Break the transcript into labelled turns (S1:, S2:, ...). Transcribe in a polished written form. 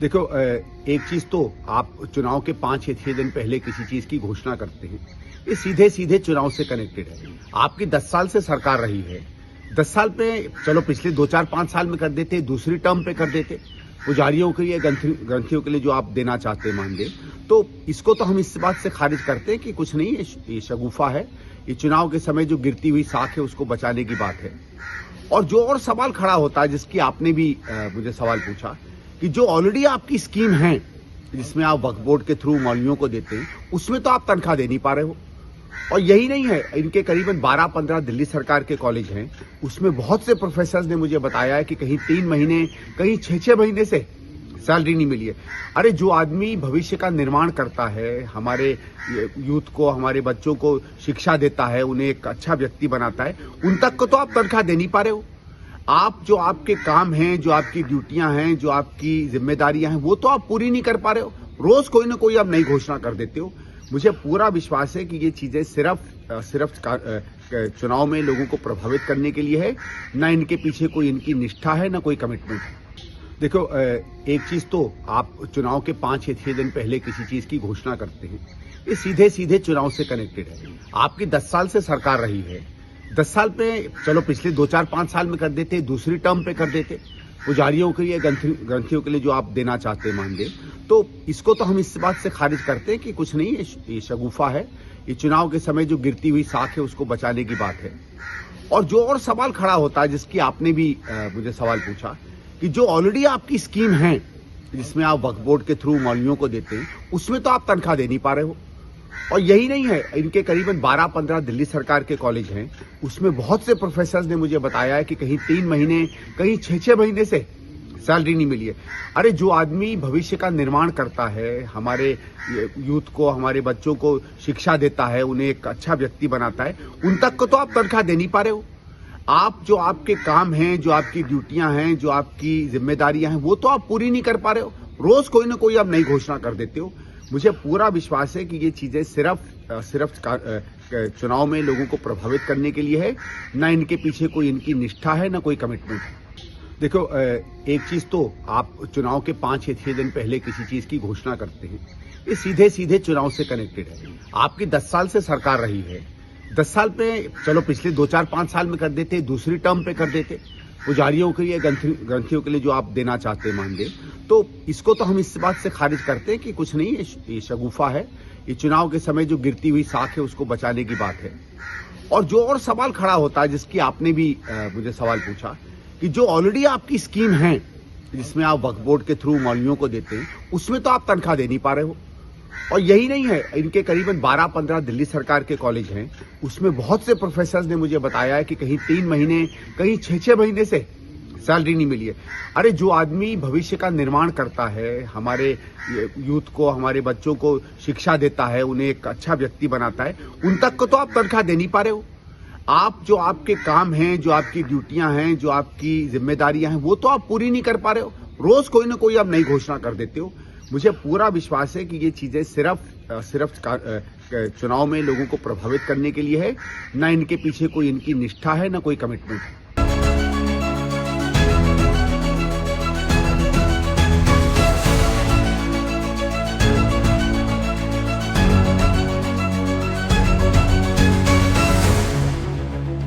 S1: देखो एक चीज तो आप चुनाव के 5 या 6 दिन पहले किसी चीज की घोषणा करते हैं, ये सीधे सीधे चुनाव से कनेक्टेड है। आपकी 10 साल से सरकार रही है। 10 साल पे चलो पिछले 2-4-5 साल में कर देते, दूसरी टर्म पे कर देते, पुजारियों के लिए ग्रंथियों के लिए जो आप देना चाहते हैं मानदेय, तो इसको तो हम इस बात से खारिज करते हैं कि कुछ नहीं, ये शगुफा है। ये चुनाव के समय जो गिरती हुई साख है उसको बचाने की बात है। और जो और सवाल खड़ा होता है, जिसकी आपने भी मुझे सवाल पूछा, कि जो ऑलरेडी आपकी स्कीम है जिसमें आप वक्फ बोर्ड के थ्रू मौलवियों को देते हैं, उसमें तो आप तनख्वाह दे नहीं पा रहे हो। और यही नहीं है, इनके करीबन 12-15 दिल्ली सरकार के कॉलेज हैं, उसमें बहुत से प्रोफेसर्स ने मुझे बताया है कि कहीं 3 महीने, कहीं 6-6 महीने से सैलरी नहीं मिली है। अरे जो आदमी भविष्य का निर्माण करता है, हमारे यूथ को, हमारे बच्चों को शिक्षा देता है, उन्हें एक अच्छा व्यक्ति बनाता है, उन तक को तो आप तनख्वाह दे नहीं पा रहे हो। आप जो आपके काम हैं, जो आपकी ड्यूटियां हैं, जो आपकी जिम्मेदारियां हैं, वो तो आप पूरी नहीं कर पा रहे हो। रोज कोई ना कोई आप नई घोषणा कर देते हो। मुझे पूरा विश्वास है कि ये चीजें सिर्फ चुनाव में लोगों को प्रभावित करने के लिए है, ना इनके पीछे कोई इनकी निष्ठा है, ना कोई कमिटमेंट है। देखो एक चीज तो आप चुनाव के 5 या 6 दिन पहले किसी चीज की घोषणा करते हैं, ये सीधे सीधे चुनाव से कनेक्टेड है। आपकी 10 साल से सरकार रही है। 10 साल पे चलो पिछले 2-4-5 साल में कर देते, दूसरी टर्म पे कर देते, पुजारियों के लिए ग्रंथियों के लिए जो आप देना चाहते हैं मानदेय, तो इसको तो हम इस बात से खारिज करते हैं कि कुछ नहीं, ये शगुफा है। ये चुनाव के समय जो गिरती हुई साख है उसको बचाने की बात है। और जो और सवाल खड़ा होता है, जिसकी आपने भी मुझे सवाल पूछा, कि जो ऑलरेडी आपकी स्कीम है जिसमें आप वक्फ बोर्ड के थ्रू मौलवियों को देते हैं, उसमें तो आप तनख्वाह दे नहीं पा रहे हो। और यही नहीं है, इनके करीबन 12-15 दिल्ली सरकार के कॉलेज हैं, उसमें बहुत से प्रोफेसर्स ने मुझे बताया है कि कहीं 3 महीने, कहीं 6-6 महीने से सैलरी नहीं मिली है। अरे जो आदमी भविष्य का निर्माण करता है, हमारे यूथ को, हमारे बच्चों को शिक्षा देता है, उन्हें एक अच्छा व्यक्ति बनाता है, उन तक को तो आप तनख्वाह दे नहीं पा रहे हो। आप जो आपके काम हैं, जो आपकी ड्यूटियां हैं, जो आपकी जिम्मेदारियां हैं, वो तो आप पूरी नहीं कर पा रहे हो। रोज कोई ना कोई आप नई घोषणा कर देते हो। मुझे पूरा विश्वास है कि ये चीजें सिर्फ चुनाव में लोगों को प्रभावित करने के लिए है, ना इनके पीछे कोई इनकी निष्ठा है, ना कोई कमिटमेंट है। देखो एक चीज तो आप चुनाव के 5 या 6 दिन पहले किसी चीज की घोषणा करते हैं, ये सीधे सीधे चुनाव से कनेक्टेड है। आपकी 10 साल से सरकार रही है। 10 साल पे चलो पिछले 2-4-5 साल में कर देते, दूसरी टर्म पे कर देते, पुजारियों के लिए ग्रंथियों के लिए जो आप देना चाहते हैं मानदेय, तो इसको तो हम इस बात से खारिज करते हैं कि कुछ नहीं, ये शगुफा है। ये चुनाव के समय जो गिरती हुई साख है उसको बचाने की बात है। और जो और सवाल खड़ा होता है, जिसकी आपने भी मुझे सवाल पूछा, कि जो ऑलरेडी आपकी स्कीम है जिसमें आप वक्फ बोर्ड के थ्रू मौलवियों को देते हैं, उसमें तो आप तनख्वाह दे नहीं पा रहे हो। और यही नहीं है, इनके करीबन 12-15 दिल्ली सरकार के कॉलेज हैं, उसमें बहुत से प्रोफेसर्स ने मुझे बताया है कि कहीं 3 महीने, कहीं 6-6 महीने से सैलरी नहीं मिली है। अरे जो आदमी भविष्य का निर्माण करता है, हमारे यूथ को, हमारे बच्चों को शिक्षा देता है, उन्हें एक अच्छा व्यक्ति बनाता है, उन तक को तो आप तनख्वाह दे नहीं पा रहे हो। आप जो आपके काम हैं, जो आपकी ड्यूटियां हैं, जो आपकी जिम्मेदारियां हैं, वो तो आप पूरी नहीं कर पा रहे हो। रोज कोई ना कोई आप नई घोषणा कर देते हो। मुझे पूरा विश्वास है कि ये चीजें सिर्फ चुनाव में लोगों को प्रभावित करने के लिए है, ना इनके पीछे कोई इनकी निष्ठा है, ना कोई कमिटमेंट है।